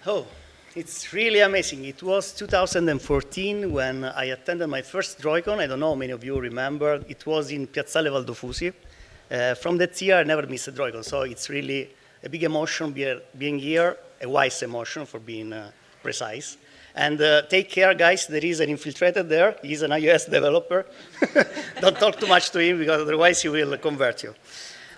Oh, it's really amazing. It was 2014 when I attended my first Droidcon. I don't know how many of you remember. It was in Piazzale Valdofusi. From that year, I never missed a Droidcon, so it's really a big emotion being here, a wise emotion for being precise. And take care, guys. There is an infiltrated there. He's an iOS developer. Don't talk too much to him because otherwise he will convert you.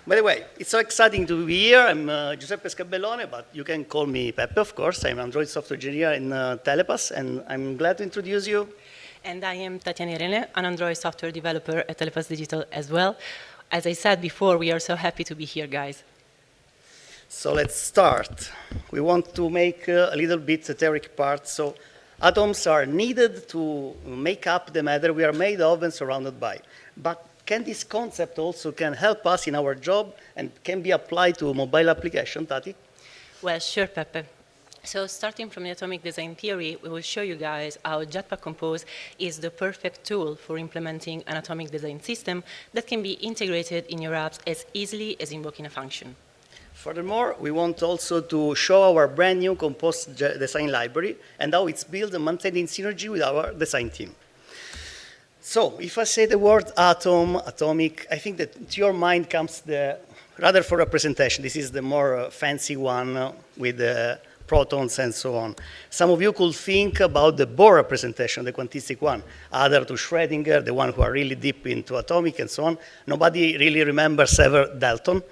By the way, it's so exciting to be here. I'm Giuseppe Scabellone, but you can call me Peppe, of course. I'm an Android software engineer in Telepass, and I'm glad to introduce you. And I am Tatiana Giuseppe, an Android software developer at Telepass Digital as well. As I said before, we are so happy to be here, guys. So let's start. We want to make a little bit the theoretic part. So atoms are needed to make up the matter we are made of and surrounded by. But can this concept also can help us in our job and can be applied to mobile application, Tati? Well, sure, Peppe. So starting from the atomic design theory, we will show you guys how Jetpack Compose is the perfect tool for implementing an atomic design system that can be integrated in your apps as easily as invoking a function. Furthermore, we want also to show our brand new Compose design library and how it's built and maintained in synergy with our design team. So, if I say the word atom, atomic, I think that to your mind comes rather for representation. This is the more fancy one with the protons and so on. Some of you could think about the Bohr representation, the quantistic one, other to Schrödinger, the one who are really deep into atomic and so on. Nobody really remembers ever Dalton.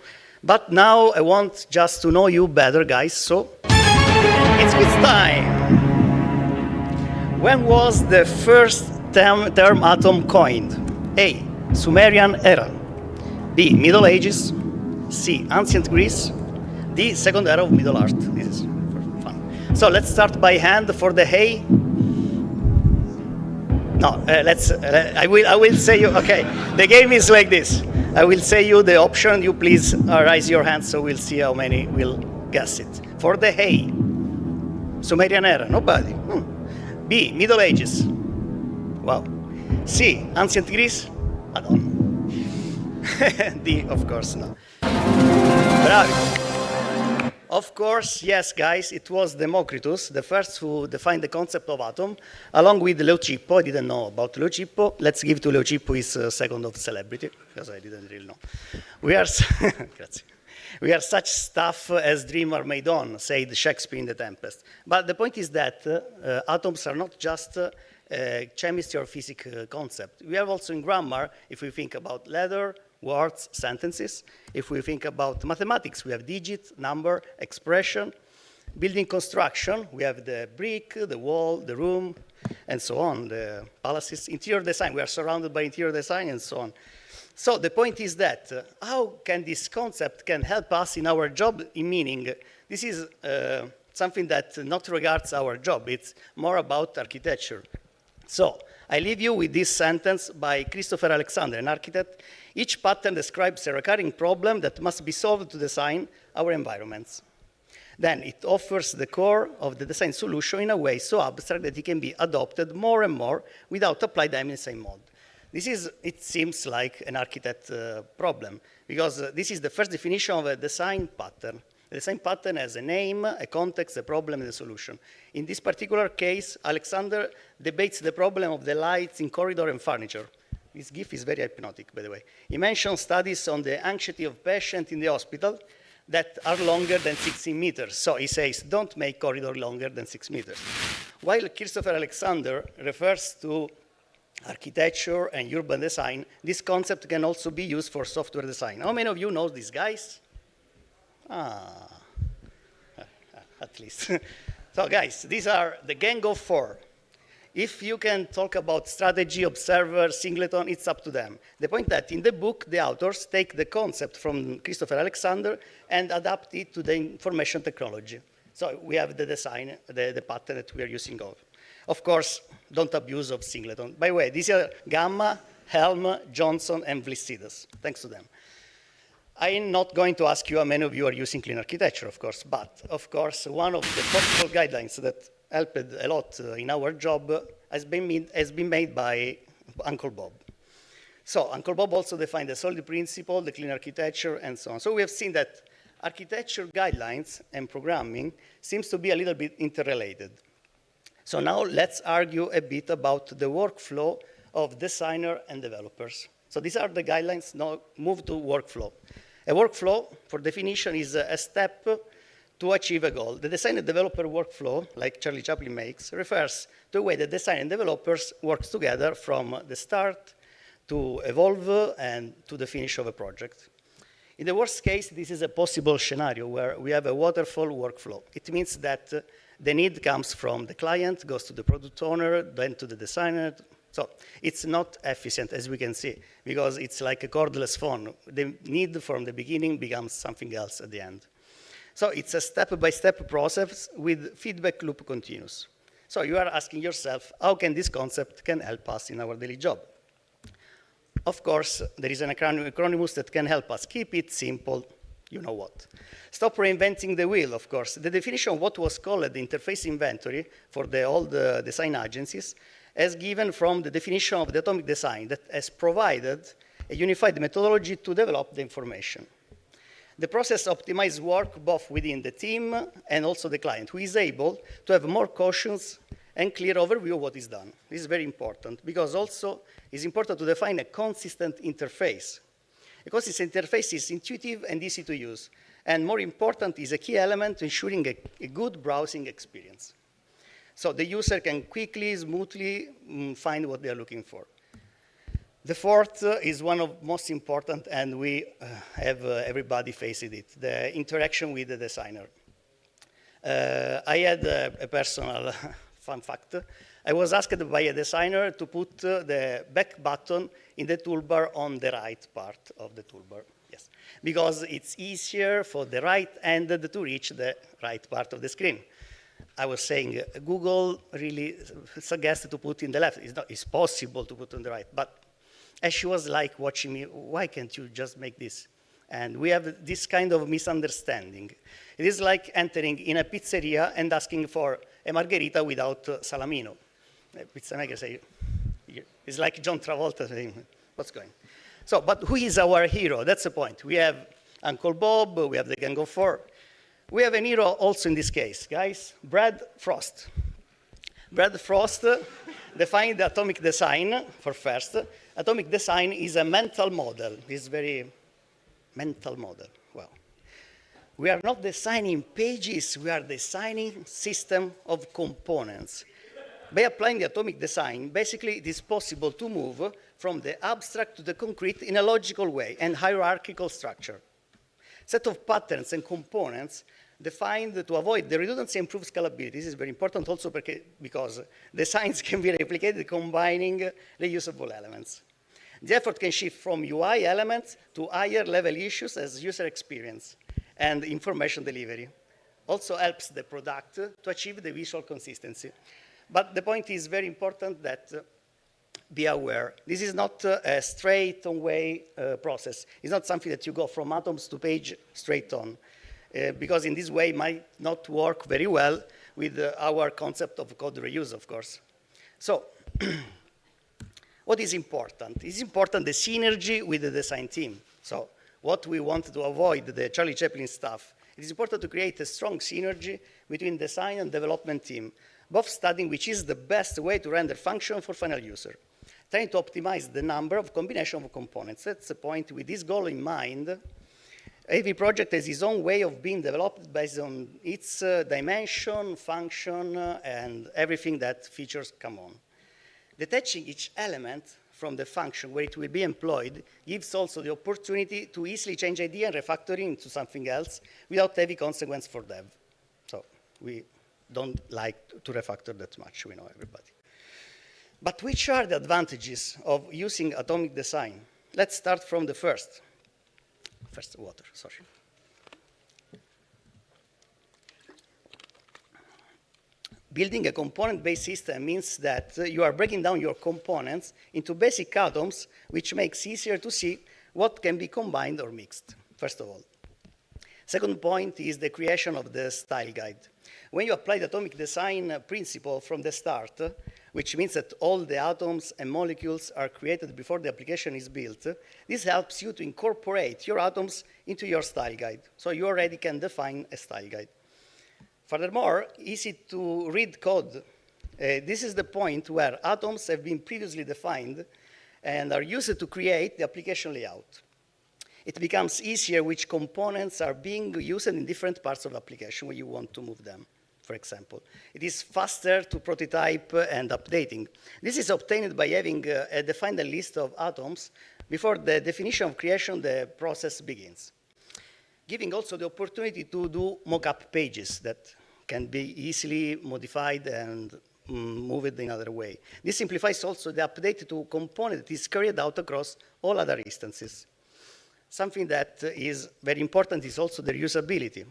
But now I want just to know you better, guys, so it's quiz time. When was the first term atom coined? A. Sumerian era. B. Middle Ages. C. Ancient Greece. D. Second era of Middle Art. This is fun. So let's start by hand for the A. No, I will say you, okay, the game is like this. I will say you the option, you please raise your hand so we'll see how many will guess it. For the A, Sumerian era, nobody. B, Middle Ages. Wow. C, Ancient Greece? I don't know. D, of course, no. Bravi. Of course, yes, guys, it was Democritus, the first who defined the concept of atom, along with Leucippo. I didn't know about Leucippo. Let's give to Leucippo his second of celebrity, because I didn't really know. We are such stuff as dreams are made on, said Shakespeare in The Tempest. But the point is that atoms are not just chemistry or physics concept. We have also in grammar, if we think about letter, words, sentences. If we think about mathematics, we have digit, number, expression. Building construction, we have the brick, the wall, the room, and so on, the palaces. Interior design, we are surrounded by interior design and so on. So the point is that how can this concept can help us in our job in meaning? This is something that not regards our job. It's more about architecture. So I leave you with this sentence by Christopher Alexander, an architect. Each pattern describes a recurring problem that must be solved to design our environments. Then it offers the core of the design solution in a way so abstract that it can be adopted more and more without applying them in the same mode. It seems like an architect problem, because this is the first definition of a design pattern. The design pattern has a name, a context, a problem, and a solution. In this particular case, Alexander debates the problem of the lights in corridor and furniture. This GIF is very hypnotic, by the way. He mentions studies on the anxiety of patients in the hospital that are longer than 16 meters. So he says, don't make corridor longer than 6 meters. While Christopher Alexander refers to architecture and urban design, this concept can also be used for software design. How many of you know these guys? At least. So guys, these are the gang of four. If you can talk about strategy, observer, singleton, it's up to them. The point that in the book, the authors take the concept from Christopher Alexander and adapt it to the information technology. So we have the design, the pattern that we are using of. Of course, don't abuse of singleton. By the way, these are Gamma, Helm, Johnson, and Vlissides. Thanks to them. I'm not going to ask you how many of you are using clean architecture, of course, but of course, one of the possible guidelines that helped a lot in our job has been made by Uncle Bob. So Uncle Bob also defined the solid principle, the clean architecture, and so on. So we have seen that architecture guidelines and programming seems to be a little bit interrelated. So now let's argue a bit about the workflow of designer and developers. So these are the guidelines. Now move to workflow. A workflow, for definition, is a step to achieve a goal. The design and developer workflow, like Charlie Chaplin makes, refers to the way the design and developers work together from the start to evolve and to the finish of a project. In the worst case, this is a possible scenario where we have a waterfall workflow. It means that the need comes from the client, goes to the product owner, then to the designer. So it's not efficient, as we can see, because it's like a cordless phone. The need from the beginning becomes something else at the end. So it's a step-by-step process with feedback loop continuous. So you are asking yourself, how can this concept can help us in our daily job? Of course, there is an acronymus that can help us. Keep it simple, you know what. Stop reinventing the wheel, of course. The definition of what was called the interface inventory for all the design agencies is given from the definition of the atomic design that has provided a unified methodology to develop the information. The process optimizes work both within the team and also the client, who is able to have more cautious and clear overview of what is done. This is very important because also it's important to define a consistent interface. A consistent interface is intuitive and easy to use, and more important is a key element to ensuring a good browsing experience. So the user can quickly, smoothly find what they are looking for. The fourth is one of most important, and we have everybody facing it, the interaction with the designer. I had a personal fun fact. I was asked by a designer to put the back button in the toolbar on the right part of the toolbar. Yes, because it's easier for the right-handed to reach the right part of the screen. I was saying Google really suggests to put in the left. It's possible to put on the right, but as she was like watching me, why can't you just make this? And we have this kind of misunderstanding. It is like entering in a pizzeria and asking for a margherita without salamino. The pizza maker say, it's like John Travolta saying, what's going on? So, but who is our hero? That's the point. We have Uncle Bob, we have the Gang of Four. We have a hero also in this case, guys, Brad Frost. Brad Frost defined the atomic design for first. Atomic design is a mental model. It's very mental model. Well, we are not designing pages, we are designing system of components. By applying the atomic design, basically it is possible to move from the abstract to the concrete in a logical way and hierarchical structure. Set of patterns and components defined to avoid the redundancy and improve scalability. This is very important also because designs can be replicated combining reusable elements. The effort can shift from UI elements to higher level issues as user experience and information delivery. Also helps the product to achieve the visual consistency. But the point is very important that be aware. This is not a straight-on-way process. It's not something that you go from atoms to page straight on. Because in this way it might not work very well with our concept of code reuse, of course. So, what is important? It's important the synergy with the design team. So, what we want to avoid, the Charlie Chaplin stuff, it is important to create a strong synergy between design and development team, both studying which is the best way to render function for final user, trying to optimize the number of combination of components. That's the point. With this goal in mind, every project has its own way of being developed based on its dimension, function, and everything that features come on. Detaching each element from the function where it will be employed gives also the opportunity to easily change idea and refactoring into something else without heavy consequence for dev. So we don't like to refactor that much, we know everybody. But which are the advantages of using atomic design? Let's start from the first. First, water, sorry. Building a component-based system means that you are breaking down your components into basic atoms, which makes easier to see what can be combined or mixed, first of all. Second point is the creation of the style guide. When you apply the atomic design principle from the start, which means that all the atoms and molecules are created before the application is built. This helps you to incorporate your atoms into your style guide. So you already can define a style guide. Furthermore, easy to read code. This is the point where atoms have been previously defined and are used to create the application layout. It becomes easier which components are being used in different parts of the application when you want to move them, for example. It is faster to prototype and updating. This is obtained by having defined a list of atoms before the definition of creation, the process begins. Giving also the opportunity to do mock-up pages that can be easily modified and moved in another way. This simplifies also the update to component that is carried out across all other instances. Something that is very important is also the reusability.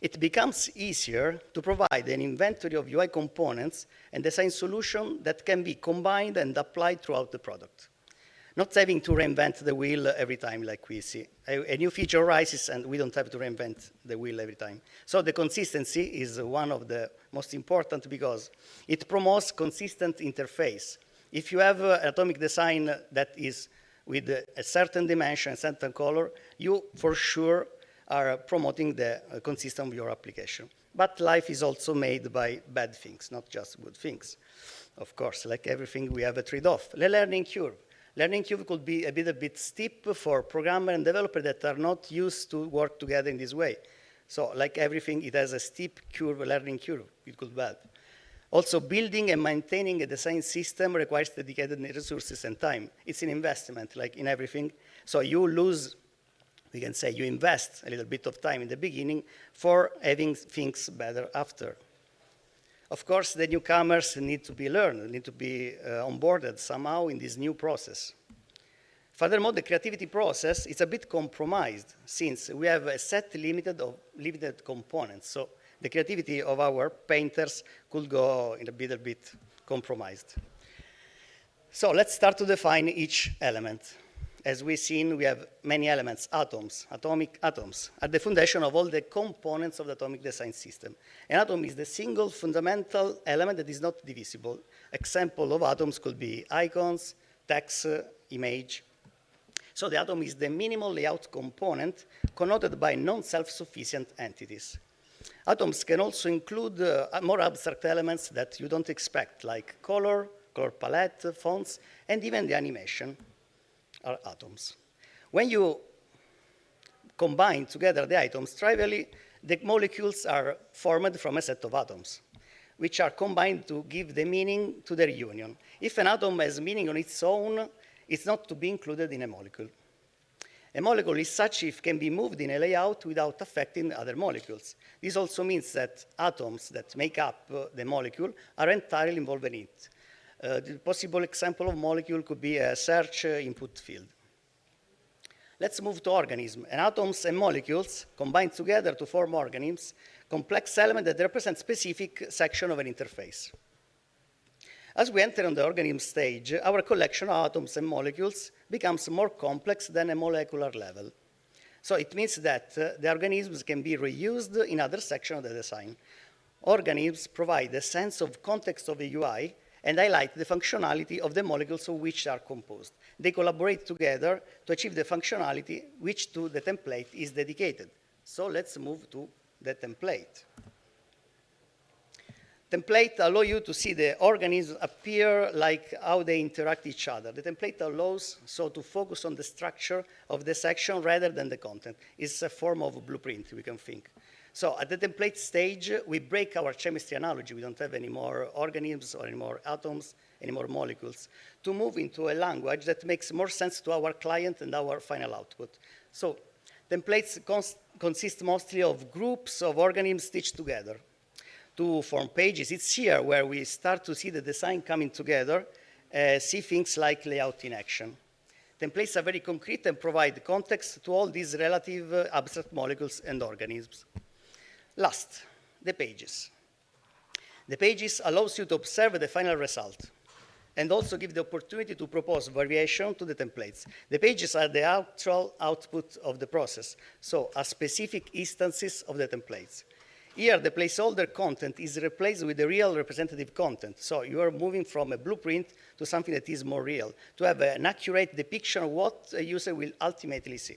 It becomes easier to provide an inventory of UI components and design solution that can be combined and applied throughout the product. Not having to reinvent the wheel every time like we see. A new feature arises and we don't have to reinvent the wheel every time. So the consistency is one of the most important because it promotes consistent interface. If you have an atomic design that is with a certain dimension, a certain color, you for sure are promoting the consistency of your application. But life is also made by bad things, not just good things. Of course, like everything, we have a trade-off. The learning curve. Learning curve could be a bit steep for programmer and developer that are not used to work together in this way. So like everything, it has a steep curve, a learning curve. It could be bad. Also, building and maintaining a design system requires dedicated resources and time. It's an investment, like in everything. So you lose, we can say, you invest a little bit of time in the beginning for having things better after. Of course, the newcomers need to be learned, need to be onboarded somehow in this new process. Furthermore, the creativity process is a bit compromised since we have a set limited components. So the creativity of our painters could go in a bit compromised. So let's start to define each element. As we've seen, we have many elements, atoms, atomic atoms, at the foundation of all the components of the atomic design system. An atom is the single fundamental element that is not divisible. Example of atoms could be icons, text, image. So the atom is the minimal layout component connoted by non-self-sufficient entities. Atoms can also include more abstract elements that you don't expect, like color palette, fonts, and even the animation are atoms. When you combine together the atoms trivially, the molecules are formed from a set of atoms, which are combined to give the meaning to their union. If an atom has meaning on its own, it's not to be included in a molecule. A molecule is such if can be moved in a layout without affecting other molecules. This also means that atoms that make up the molecule are entirely involved in it. The possible example of molecule could be a search input field. Let's move to organisms. And atoms and molecules combine together to form organisms, complex elements that represent specific section of an interface. As we enter on the organism stage, our collection of atoms and molecules becomes more complex than a molecular level. So it means that the organisms can be reused in other sections of the design. Organisms provide a sense of context of the UI and highlight the functionality of the molecules of which are composed. They collaborate together to achieve the functionality which to the template is dedicated. So let's move to the template. Template allow you to see the organisms appear like how they interact each other. The template allows so to focus on the structure of the section rather than the content. It's a form of blueprint, we can think. So at the template stage, we break our chemistry analogy. We don't have any more organisms or any more atoms, any more molecules, to move into a language that makes more sense to our client and our final output. So templates consist mostly of groups of organisms stitched together to form pages. It's here where we start to see the design coming together, see things like layout in action. Templates are very concrete and provide context to all these relative abstract molecules and organisms. Last, the pages. The pages allows you to observe the final result and also give the opportunity to propose variation to the templates. The pages are the actual output of the process, so are specific instances of the templates. Here, the placeholder content is replaced with the real representative content. So you are moving from a blueprint to something that is more real, to have an accurate depiction of what a user will ultimately see.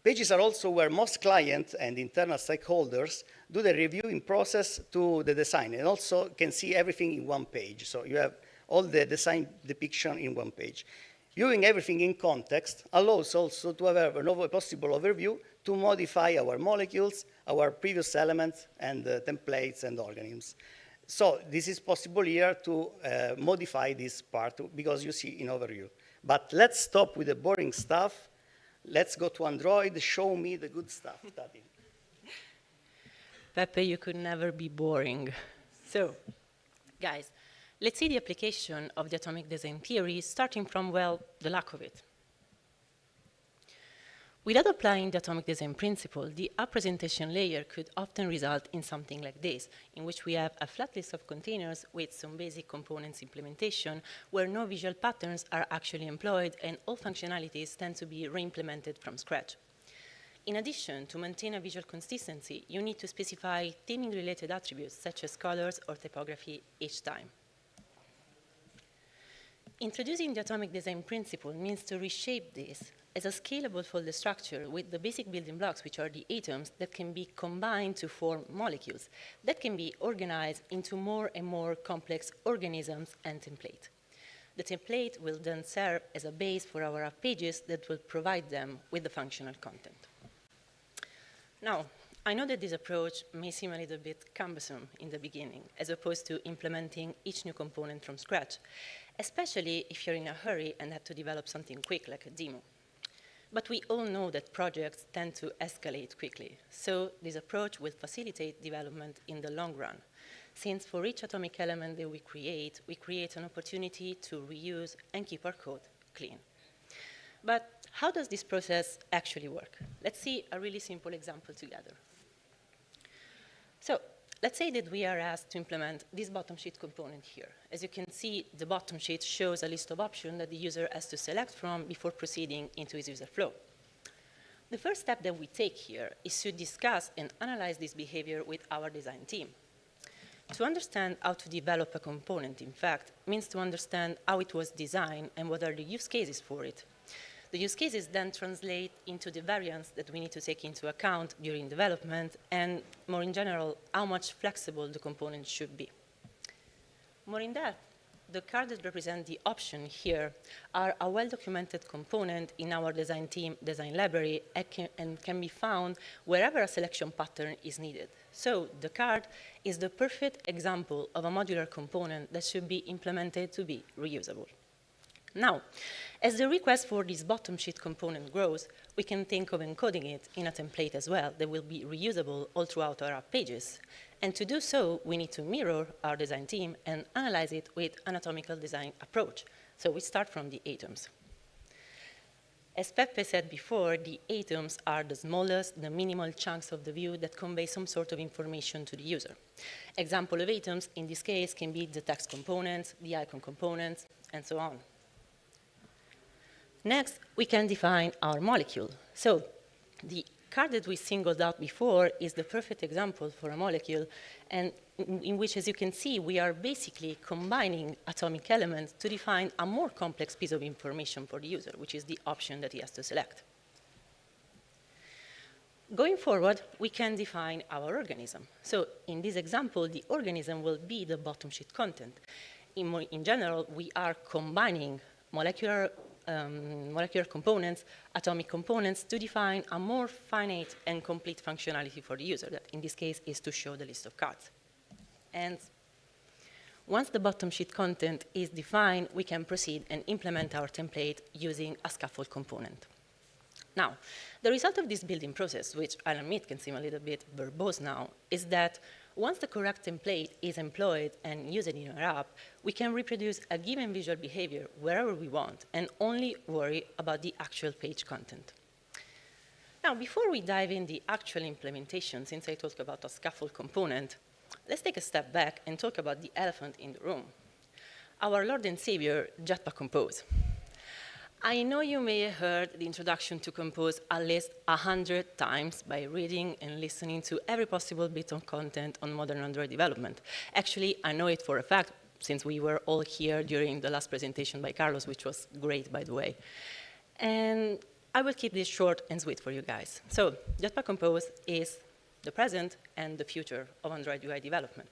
Pages are also where most clients and internal stakeholders do the reviewing process to the design, and also can see everything in one page. So you have all the design depiction in one page. Viewing everything in context allows also to have a possible overview to modify our molecules, our previous elements, and templates and organisms. So this is possible here to modify this part because you see in overview. But let's stop with the boring stuff. Let's go to Android. Show me the good stuff, Tati. Pepe, you could never be boring. So, guys, let's see the application of the atomic design theory, starting from, well, the lack of it. Without applying the atomic design principle, the app presentation layer could often result in something like this, in which we have a flat list of containers with some basic components implementation, where no visual patterns are actually employed and all functionalities tend to be re-implemented from scratch. In addition, to maintain a visual consistency, you need to specify theming-related attributes such as colors or typography each time. Introducing the atomic design principle means to reshape this as a scalable folder structure with the basic building blocks, which are the atoms, that can be combined to form molecules that can be organized into more and more complex organisms and template. The template will then serve as a base for our app pages that will provide them with the functional content. Now, I know that this approach may seem a little bit cumbersome in the beginning, as opposed to implementing each new component from scratch, especially if you're in a hurry and have to develop something quick like a demo. But we all know that projects tend to escalate quickly, so this approach will facilitate development in the long run, since for each atomic element that we create an opportunity to reuse and keep our code clean. But how does this process actually work? Let's see a really simple example together. So let's say that we are asked to implement this bottom sheet component here. As you can see, the bottom sheet shows a list of options that the user has to select from before proceeding into his user flow. The first step that we take here is to discuss and analyze this behavior with our design team. To understand how to develop a component, in fact, means to understand how it was designed and what are the use cases for it. The use cases then translate into the variants that we need to take into account during development, and more in general, how much flexible the component should be. More in depth, the cards that represent the option here are a well-documented component in our design team design library and can be found wherever a selection pattern is needed. So the card is the perfect example of a modular component that should be implemented to be reusable. Now, as the request for this bottom sheet component grows, we can think of encoding it in a template as well that will be reusable all throughout our app pages. And to do so, we need to mirror our design team and analyze it with an anatomical design approach. So we start from the atoms. As Pepe said before, the atoms are the smallest, the minimal chunks of the view that convey some sort of information to the user. Example of atoms in this case can be the text components, the icon components, and so on. Next, we can define our molecule. So the card that we singled out before is the perfect example for a molecule, and in which, as you can see, we are basically combining atomic elements to define a more complex piece of information for the user, which is the option that he has to select. Going forward, we can define our organism. So in this example, the organism will be the bottom sheet content. In general, we are combining molecular components, atomic components, to define a more finite and complete functionality for the user, that in this case is to show the list of cards. And once the bottom sheet content is defined, we can proceed and implement our template using a scaffold component. Now, the result of this building process, which I'll admit can seem a little bit verbose now, is that once the correct template is employed and used in our app, we can reproduce a given visual behavior wherever we want and only worry about the actual page content. Now, before we dive in the actual implementation, since I talked about a scaffold component, let's take a step back and talk about the elephant in the room, our Lord and Savior, Jetpack Compose. I know you may have heard the introduction to Compose at least 100 times by reading and listening to every possible bit of content on modern Android development. Actually, I know it for a fact, since we were all here during the last presentation by Carlos, which was great, by the way. And I will keep this short and sweet for you guys. So, Jetpack Compose is the present and the future of Android UI development.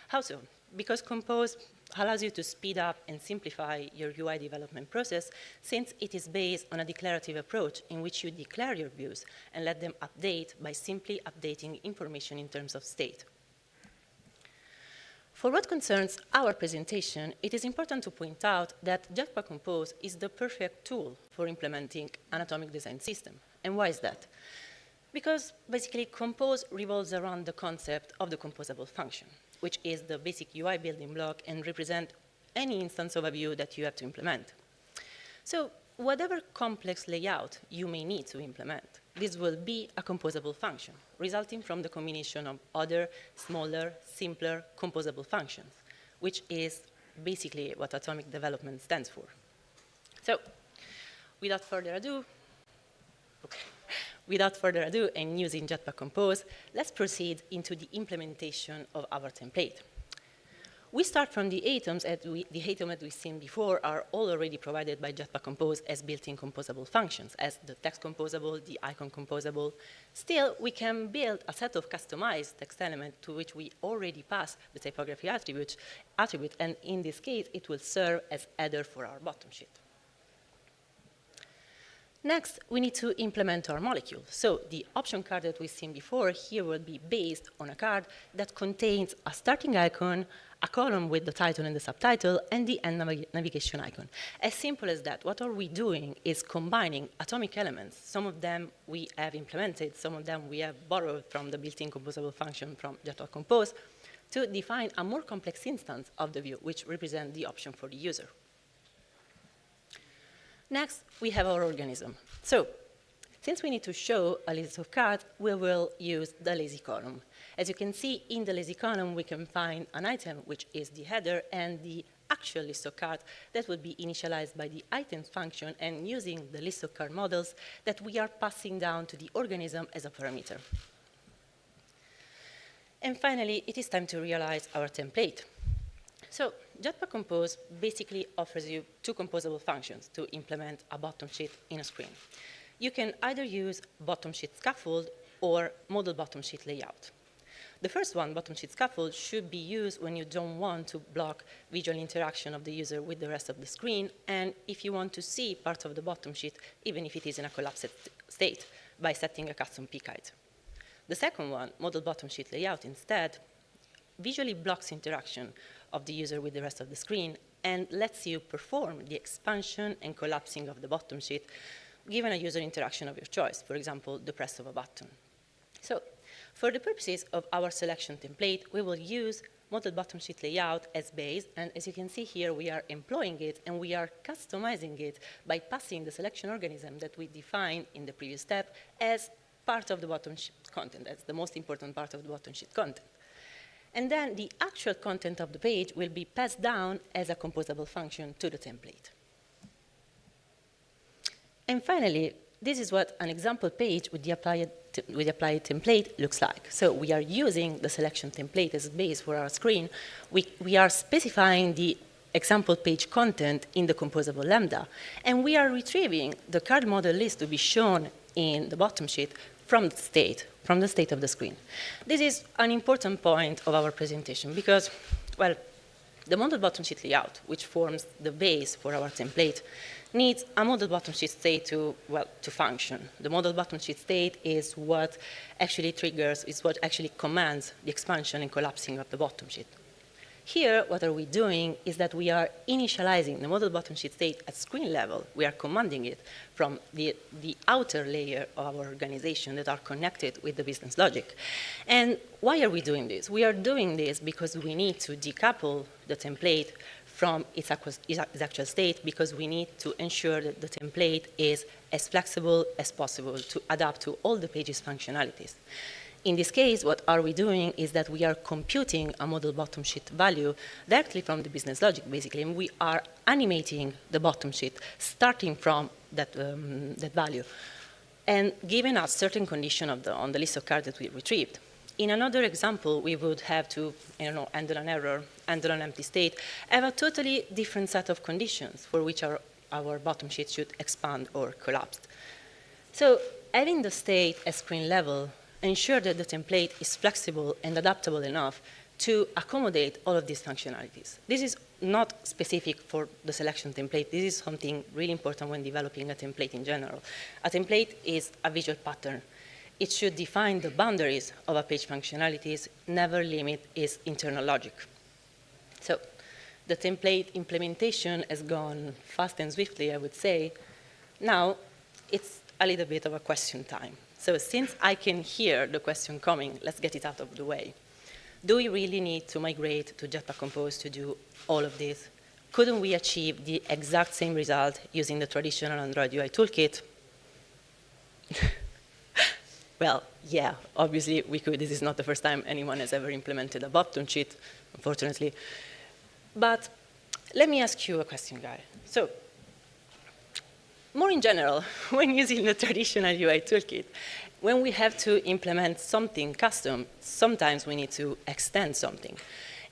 How so? Because Compose allows you to speed up and simplify your UI development process, since it is based on a declarative approach in which you declare your views and let them update by simply updating information in terms of state. For what concerns our presentation, it is important to point out that Jetpack Compose is the perfect tool for implementing an atomic design system. And why is that? Because basically Compose revolves around the concept of the composable function, which is the basic UI building block and represent any instance of a view that you have to implement. So whatever complex layout you may need to implement, this will be a composable function, resulting from the combination of other, smaller, simpler, composable functions, which is basically what atomic development stands for. So without further ado, and using Jetpack Compose, let's proceed into the implementation of our template. We start from the atoms that we've seen before are all already provided by Jetpack Compose as built-in composable functions, as the text composable, the icon composable. Still, we can build a set of customized text elements to which we already pass the typography attribute, and in this case, it will serve as header for our bottom sheet. Next, we need to implement our molecule. So the option card that we've seen before here will be based on a card that contains a starting icon, a column with the title and the subtitle, and the end navigation icon. As simple as that. What are we doing is combining atomic elements. Some of them we have implemented, some of them we have borrowed from the built-in composable function from Jetpack Compose to define a more complex instance of the view, which represents the option for the user. Next, we have our organism. So, since we need to show a list of cards, we will use the lazy column. As you can see, in the lazy column, we can find an item, which is the header, and the actual list of cards that would be initialized by the items function and using the list of card models that we are passing down to the organism as a parameter. And finally, it is time to realize our template. So Jetpack Compose basically offers you two composable functions to implement a bottom sheet in a screen. You can either use bottom sheet scaffold or model bottom sheet layout. The first one, bottom sheet scaffold, should be used when you don't want to block visual interaction of the user with the rest of the screen, and if you want to see part of the bottom sheet, even if it is in a collapsed state, by setting a custom peak height. The second one, model bottom sheet layout, instead, visually blocks interaction of the user with the rest of the screen and lets you perform the expansion and collapsing of the bottom sheet given a user interaction of your choice, for example, the press of a button. So, for the purposes of our selection template, we will use model bottom sheet layout as base, and as you can see here, we are employing it and we are customizing it by passing the selection organism that we defined in the previous step as part of the bottom sheet content. That's the most important part of the bottom sheet content. And then the actual content of the page will be passed down as a composable function to the template. And finally, this is what an example page with the applied template looks like. So we are using the selection template as a base for our screen. We are specifying the example page content in the composable lambda, and we are retrieving the card model list to be shown in the bottom sheet from the state of the screen. This is an important point of our presentation because, well, the model bottom sheet layout, which forms the base for our template, needs a model bottom sheet state to function. The model bottom sheet state is what actually triggers, is what actually commands the expansion and collapsing of the bottom sheet. Here, what are we doing is that we are initializing the model bottom sheet state at screen level. We are commanding it from the outer layer of our organization that are connected with the business logic. And why are we doing this? We are doing this because we need to decouple the template from its actual state, because we need to ensure that the template is as flexible as possible to adapt to all the page's functionalities. In this case, what are we doing is that we are computing a model bottom sheet value directly from the business logic, basically, and we are animating the bottom sheet starting from that, that value and giving us certain condition on the list of cards that we retrieved. In another example, we would have to, handle an error, handle an empty state, have a totally different set of conditions for which our bottom sheet should expand or collapse. So having the state at screen level ensure that the template is flexible and adaptable enough to accommodate all of these functionalities. This is not specific for the selection template. This is something really important when developing a template in general. A template is a visual pattern. It should define the boundaries of a page functionalities, never limit its internal logic. So the template implementation has gone fast and swiftly, I would say. Now it's a little bit of a question time. So since I can hear the question coming, let's get it out of the way. Do we really need to migrate to Jetpack Compose to do all of this? Couldn't we achieve the exact same result using the traditional Android UI toolkit? Well, yeah, obviously we could. This is not the first time anyone has ever implemented a bottom sheet, unfortunately. But let me ask you a question, guys. So, more in general, when using the traditional UI toolkit, when we have to implement something custom, sometimes we need to extend something.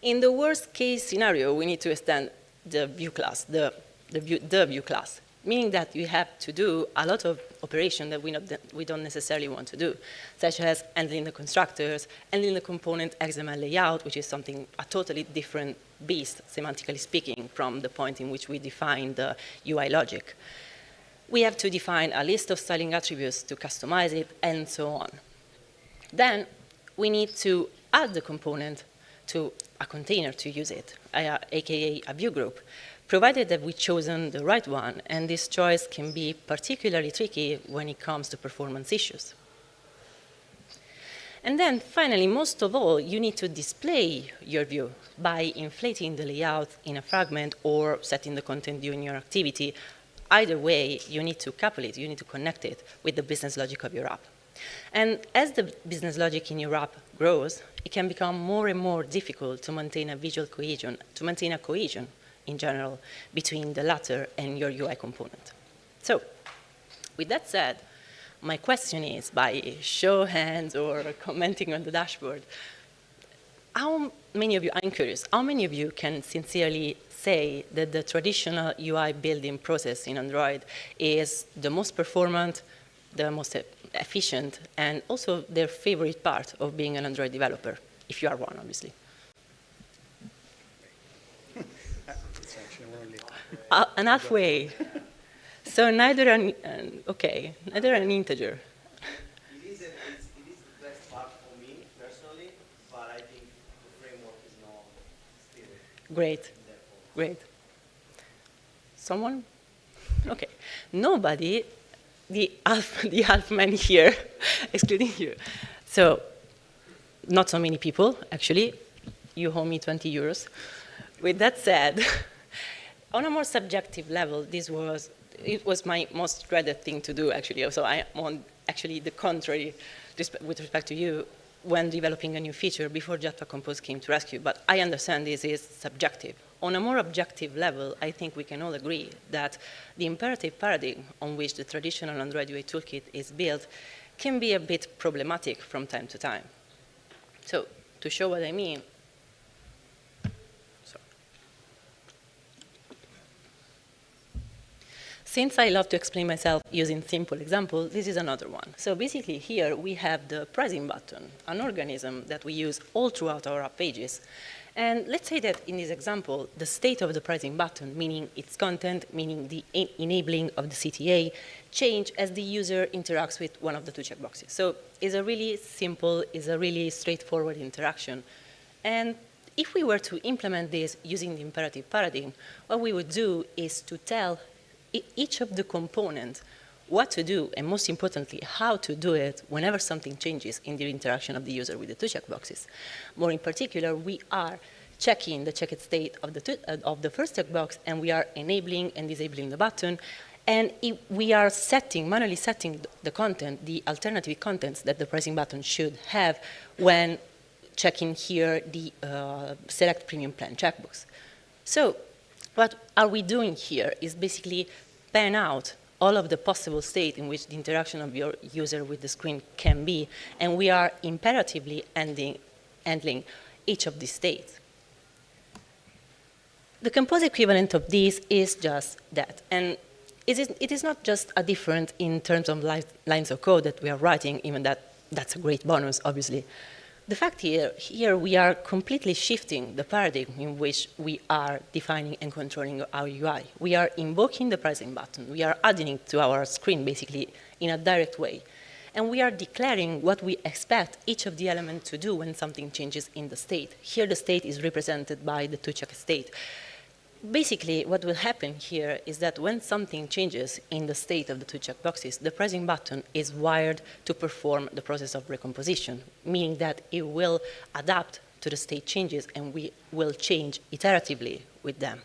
In the worst case scenario, we need to extend the view class, the view class, meaning that we have to do a lot of operation that we don't necessarily want to do, such as handling the constructors, handling the component XML layout, which is something, a totally different beast, semantically speaking, from the point in which we define the UI logic. We have to define a list of styling attributes to customize it, and so on. Then we need to add the component to a container to use it, aka a view group, provided that we've chosen the right one, and this choice can be particularly tricky when it comes to performance issues. And then finally, most of all, you need to display your view by inflating the layout in a fragment or setting the content view in your activity. Either way, you need to couple it, you need to connect it with the business logic of your app. And as the business logic in your app grows, it can become more and more difficult to maintain a visual cohesion, to maintain a cohesion in general between the latter and your UI component. So, with that said, my question is, by show of hands or commenting on the dashboard, how many of you, I'm curious, how many of you can sincerely say that the traditional UI building process in Android is the most performant, the most efficient, and also their favorite part of being an Android developer, if you are one, obviously? An halfway. So neither an integer. It is the best part for me personally, but I think the framework is not still. Great. Great. Someone? Okay. Nobody, the half man here, excluding you. So, not so many people, actually. You owe me 20 euros. With that said, on a more subjective level, it was my most dreaded thing to do, actually. So I want actually the contrary with respect to you when developing a new feature before Jetpack Compose came to rescue. But I understand this is subjective. On a more objective level, I think we can all agree that the imperative paradigm on which the traditional Android UI toolkit is built can be a bit problematic from time to time. So, to show what I mean, since I love to explain myself using simple examples, this is another one. So basically here we have the pricing button, an organism that we use all throughout our app pages. And let's say that in this example, the state of the pricing button, meaning its content, meaning the enabling of the CTA, change as the user interacts with one of the two checkboxes. So it's a really simple, it's a really straightforward interaction. And if we were to implement this using the imperative paradigm, what we would do is to tell each of the components what to do, and most importantly, how to do it whenever something changes in the interaction of the user with the two checkboxes. More in particular, we are checking the checked state of the first checkbox, and we are enabling and disabling the button, And we are manually setting the content, the alternative contents that the pricing button should have when checking here the select premium plan checkbox. So what are we doing here is basically pan out all of the possible state in which the interaction of your user with the screen can be, and we are imperatively handling each of these states. The Compose equivalent of this is just that. And it is not just a difference in terms of lines of code that we are writing, even that's a great bonus, obviously. The fact here we are completely shifting the paradigm in which we are defining and controlling our UI. We are invoking the pricing button. We are adding it to our screen, basically, in a direct way. And we are declaring what we expect each of the elements to do when something changes in the state. Here, the state is represented by the toCheck state. Basically, what will happen here is that when something changes in the state of the two checkboxes, the pricing button is wired to perform the process of recomposition, meaning that it will adapt to the state changes and we will change iteratively with them.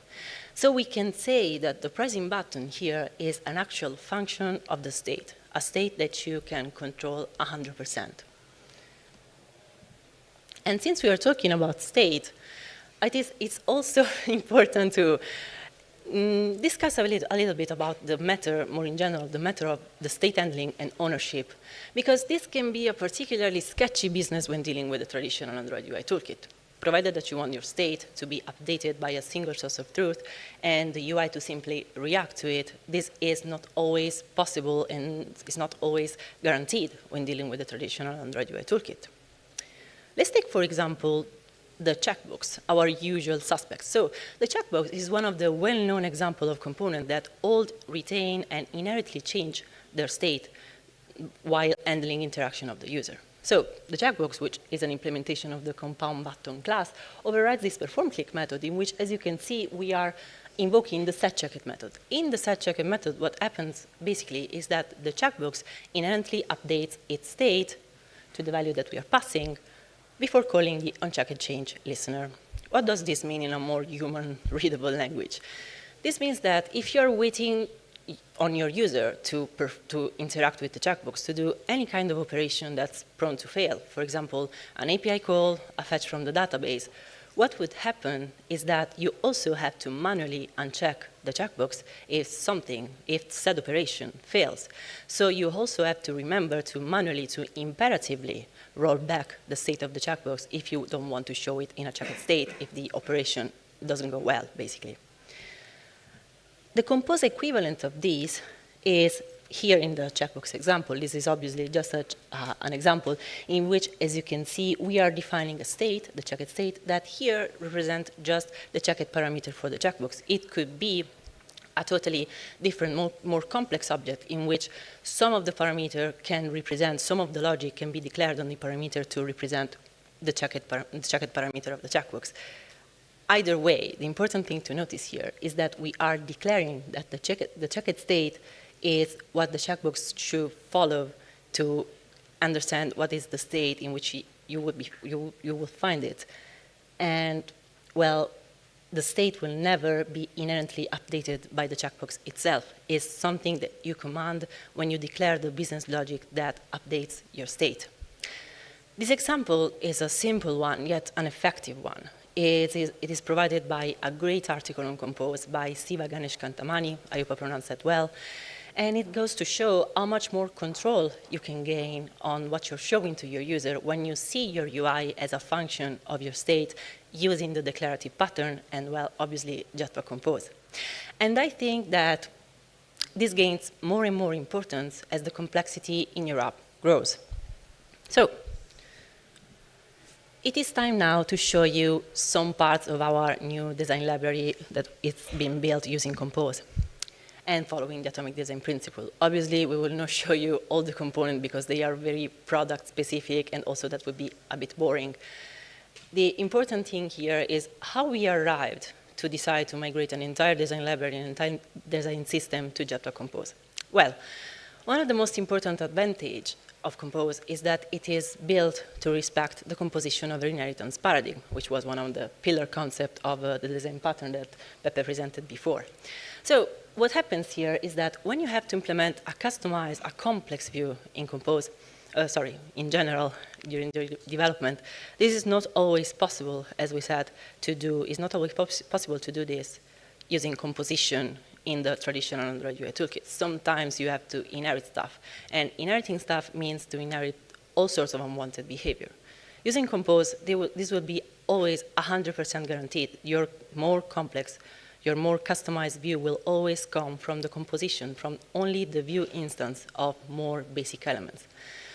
So we can say that the pricing button here is an actual function of the state, a state that you can control 100%. And since we are talking about state, it's also important to discuss a little bit about the matter, more in general, the matter of the state handling and ownership, because this can be a particularly sketchy business when dealing with a traditional Android UI toolkit. Provided that you want your state to be updated by a single source of truth and the UI to simply react to it, this is not always possible and is not always guaranteed when dealing with a traditional Android UI toolkit. Let's take, for example, the checkbox, our usual suspects. So the checkbox is one of the well-known examples of components that all retain and inherently change their state while handling interaction of the user. So the checkbox, which is an implementation of the compound button class, overrides this perform click method in which, as you can see, we are invoking the setCheckIt method. In the setCheckIt method, what happens basically is that the checkbox inherently updates its state to the value that we are passing before calling the onCheckItChange listener. What does this mean in a more human-readable language? This means that if you're waiting on your user to interact with the checkbox, to do any kind of operation that's prone to fail, for example, an API call, a fetch from the database, what would happen is that you also have to manually uncheck the checkbox if said operation fails. So you also have to remember to manually, to imperatively roll back the state of the checkbox if you don't want to show it in a checked state if the operation doesn't go well, basically. The Compose equivalent of this is here in the checkbox example. This is obviously just an example in which, as you can see, we are defining a state, the checked state, that here represents just the checked parameter for the checkbox. It could be a totally different, more complex object in which some of the parameter can represent, some of the logic can be declared on the parameter to represent the checked parameter of the checkbox. Either way, the important thing to notice here is that we are declaring that the checked state is what the checkbox should follow to understand what is the state in which you will find it. And, well, the state will never be inherently updated by the checkbox itself. It's something that you command when you declare the business logic that updates your state. This example is a simple one, yet an effective one. It is provided by a great article on Compose by Siva Ganesh Kantamani, I hope I pronounced that well, and it goes to show how much more control you can gain on what you're showing to your user when you see your UI as a function of your state using the declarative pattern and, well, obviously, Jetpack Compose. And I think that this gains more and more importance as the complexity in your app grows. So, it is time now to show you some parts of our new design library that it's been built using Compose and following the atomic design principle. Obviously, we will not show you all the components because they are very product specific and also that would be a bit boring. The important thing here is how we arrived to decide to migrate an entire design library and entire design system to Jetpack Compose. Well, one of the most important advantages of Compose is that it is built to respect the composition of the inheritance paradigm, which was one of the pillar concepts of the design pattern that Pepe presented before. So what happens here is that when you have to implement a customized, a complex view in Compose, in general, during the development, this is not always possible, as we said, to do. It's not always possible to do this using composition in the traditional Android UI toolkit. Sometimes you have to inherit stuff, and inheriting stuff means to inherit all sorts of unwanted behavior. Using Compose, this will be always 100% guaranteed. Your more complex, your more customized view will always come from the composition, from only the view instance of more basic elements.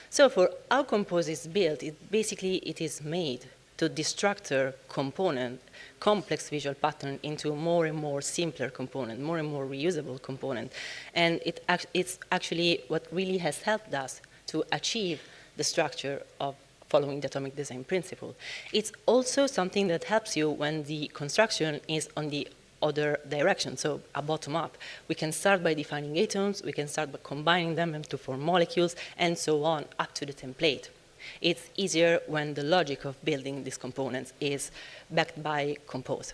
So for how Compose is built, it is made to destructure component, complex visual pattern into more and more simpler component, more and more reusable component. And it's actually what really has helped us to achieve the structure of following the atomic design principle. It's also something that helps you when the construction is on the other direction, so a bottom-up. We can start by defining atoms, we can start by combining them to form molecules, and so on, up to the template. It's easier when the logic of building these components is backed by Compose.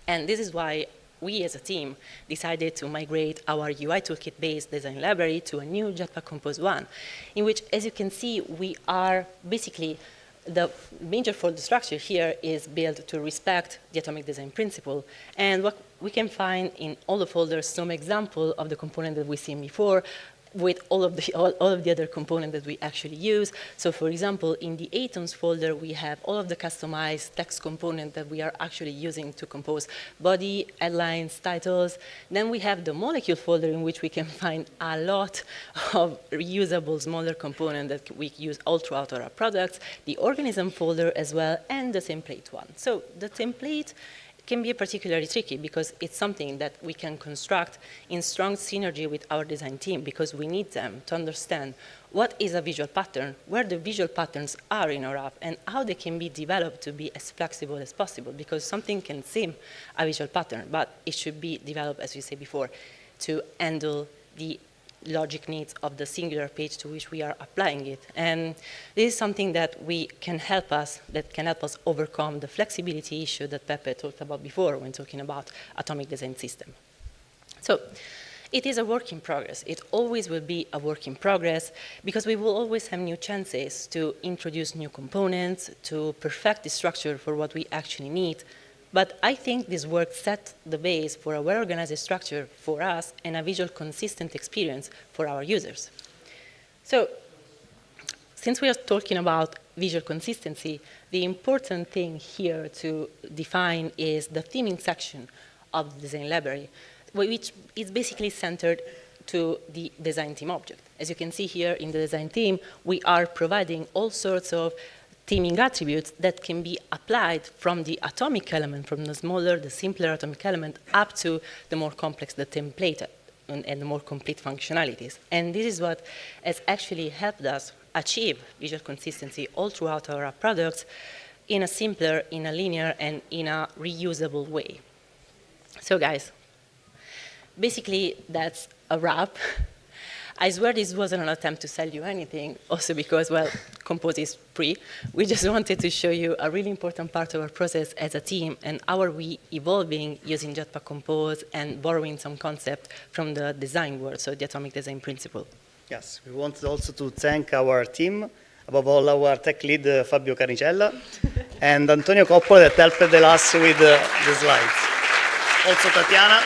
And this is why we as a team decided to migrate our UI toolkit-based design library to a new Jetpack Compose 1, in which, as you can see, we are basically the major folder structure here is built to respect the atomic design principle. And what we can find in all the folders some example of the component that we've seen before, with all of the other components that we actually use. So for example, in the atoms folder, we have all of the customized text components that we are actually using to compose body, headlines, titles. Then we have the molecule folder in which we can find a lot of reusable smaller components that we use all throughout our products, the organism folder as well, and the template one. So the template can be particularly tricky because it's something that we can construct in strong synergy with our design team, because we need them to understand what is a visual pattern, where the visual patterns are in our app, and how they can be developed to be as flexible as possible, because something can seem a visual pattern, but it should be developed, as we said before, to handle the logic needs of the singular page to which we are applying it. And this is something that can help us overcome the flexibility issue that Pepe talked about before when talking about atomic design system. So it is a work in progress. It always will be a work in progress because we will always have new chances to introduce new components, to perfect the structure for what we actually need. But I think this work set the base for a well-organized structure for us and a visual consistent experience for our users. So since we are talking about visual consistency, the important thing here to define is the theming section of the design library, which is basically centered to the design theme object. As you can see here in the design theme, we are providing all sorts of theming attributes that can be applied from the atomic element, from the smaller, the simpler atomic element, up to the more complex, the template, and the more complete functionalities. And this is what has actually helped us achieve visual consistency all throughout our products in a simpler, in a linear, and in a reusable way. So guys, basically that's a wrap. I swear this wasn't an attempt to sell you anything, also because, well, Compose is free. We just wanted to show you a really important part of our process as a team and how are we evolving using Jetpack Compose and borrowing some concept from the design world, so the atomic design principle. Yes, we want also to thank our team, above all our tech lead, Fabio Carnicella, and Antonio Coppola that helped us with the slides. Also Tatiana.